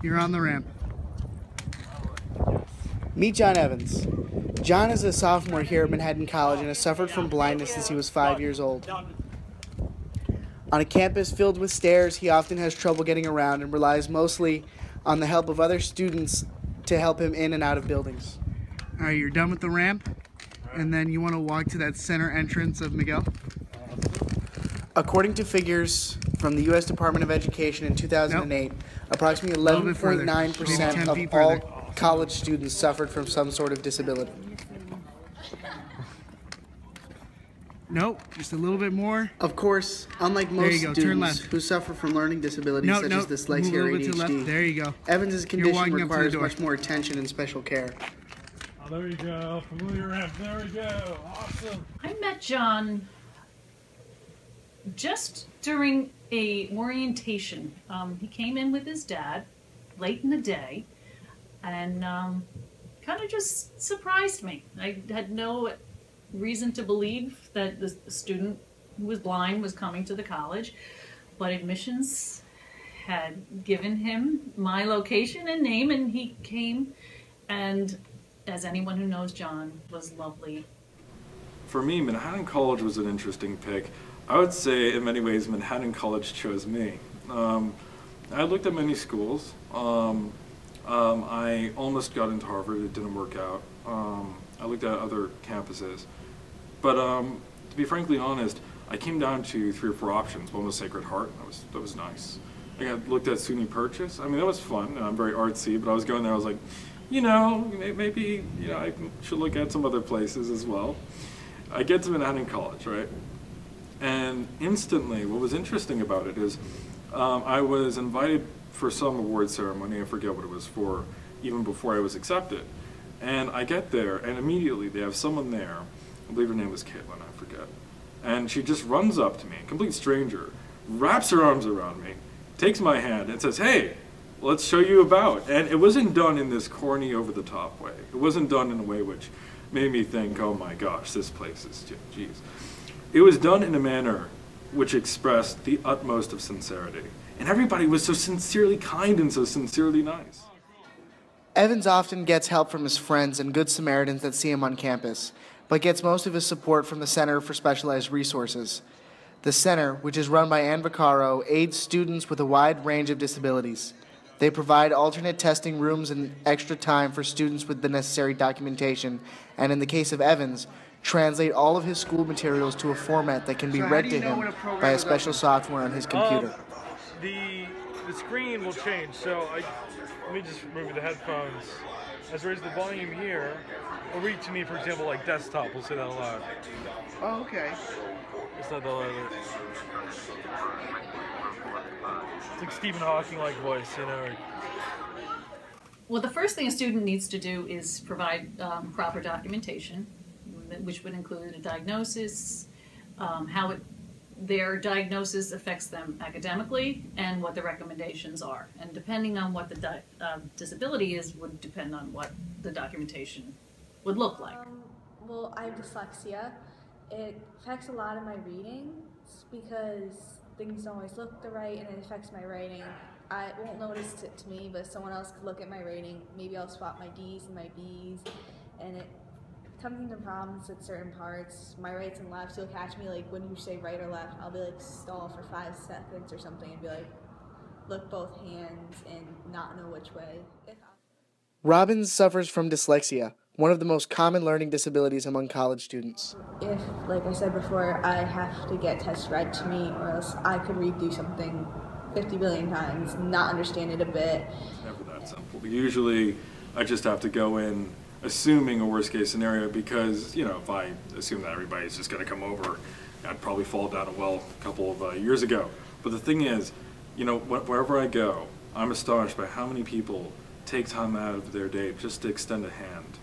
You're on the ramp. Meet John Evans. John is a sophomore here at Manhattan College and has suffered from blindness since he was 5 years old. On a campus filled with stairs, he often has trouble getting around and relies mostly on the help of other students to help him in and out of buildings. All right, you're done with the ramp, and then you want to walk to that center entrance of Miguel. According to figures from the U.S. Department of Education in 2008, approximately 11.9% of all college students suffered from some sort of disability. Nope, just a little bit more. Of course, unlike most students who suffer from learning disabilities such as dyslexia or ADHD, there you go. Evans' condition requires much more attention and special care. Oh, there you go. Familiar ramp. There we go. Awesome. I met John just during a orientation. He came in with his dad late in the day and kind of just surprised me. I had no reason to believe that the student who was blind was coming to the college, but admissions had given him my location and name, and he came, and as anyone who knows John, was lovely. For me, Manhattan College was an interesting pick. I would say in many ways Manhattan College chose me. I looked at many schools. I almost got into Harvard, it didn't work out. I looked at other campuses. But to be frankly honest, I came down to 3 or 4 options. One was Sacred Heart, that was nice. I looked at SUNY Purchase. I mean, that was fun, and I'm very artsy, but I was going there, I was like, you know, maybe, you know, I should look at some other places as well. I get to Manhattan College, right? And instantly, what was interesting about it is I was invited for some award ceremony, I forget what it was for, even before I was accepted. And I get there, and immediately they have someone there, I believe her name was Caitlin, I forget. And she just runs up to me, a complete stranger, wraps her arms around me, takes my hand, and says, hey, let's show you about. And it wasn't done in this corny, over-the-top way. It wasn't done in a way which made me think, oh my gosh, this place is, geez. It was done in a manner which expressed the utmost of sincerity. And everybody was so sincerely kind and so sincerely nice. Evans often gets help from his friends and Good Samaritans that see him on campus, but gets most of his support from the Center for Specialized Resources. The center, which is run by Ann Vaccaro, aids students with a wide range of disabilities. They provide alternate testing rooms and extra time for students with the necessary documentation, and in the case of Evans, translate all of his school materials to a format that can be read to him by a special software on his computer. The screen will change, so let me just remove the headphones. As I raise the volume here, it'll read to me, for example, like desktop, we'll say that aloud. Oh, okay. It's not that loud. It's like Stephen Hawking-like voice, you know. Well, the first thing a student needs to do is provide proper documentation, which would include a diagnosis, how their diagnosis affects them academically, and what the recommendations are. And depending on what the disability is, would depend on what the documentation would look like. Well, I have dyslexia. It affects a lot of my reading because things don't always look right, and it affects my writing. I won't notice it to me, but someone else could look at my rating. Maybe I'll swap my D's and my B's, and it comes into problems at certain parts. My rights and lefts, you'll catch me like when you say right or left, I'll be like stall for 5 seconds or something and be like, look both hands and not know which way. Robbins suffers from dyslexia, one of the most common learning disabilities among college students. If, like I said before, I have to get tests read to me, or else I could read through something 50 billion times, not understand it a bit. It's never that simple. Usually I just have to go in assuming a worst case scenario because, you know, if I assume that everybody's just going to come over, I'd probably fall down a well a couple of years ago. But the thing is, you know, wherever I go, I'm astonished by how many people take time out of their day just to extend a hand.